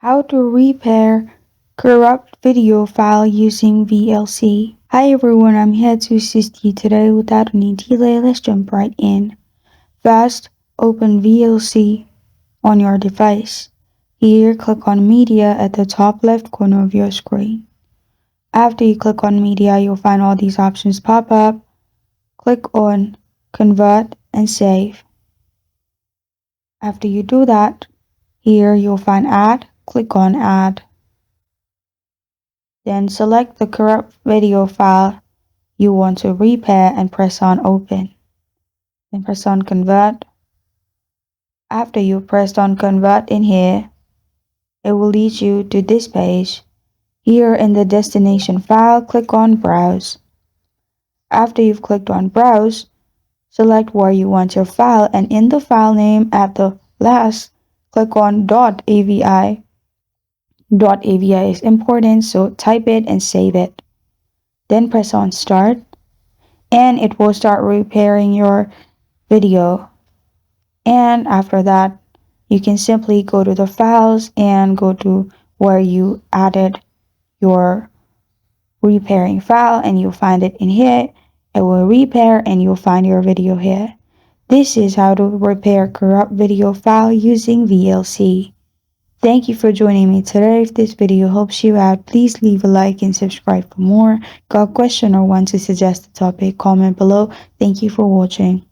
How to repair corrupt video file using VLC. Hi everyone, I'm here to assist you today. Without any delay, let's jump right in. First, open VLC on your device. Here, click on Media at the top left corner of your screen. After you click on Media, you'll find all these options pop up. Click on Convert and Save. After you do that, here you'll find Add. Click on Add. Then select the corrupt video file you want to repair and press on Open. Then press on Convert. After you pressed on Convert in here, it will lead you to this page. Here in the destination file, click on Browse. After you've clicked on Browse, select where you want your file, and in the file name at the last, click on .avi. .avi is important, so type it and save it. Then press on Start, and it will start repairing your video. And after that, you can simply go to the files and go to where you added your repairing file, and you'll find it in here. It will repair and you'll find your video here. This is how to repair corrupt video file using VLC. Thank you for joining me today. If this video helps you out, please leave a like and subscribe for more. Got a question or want to suggest a topic? Comment below. Thank you for watching.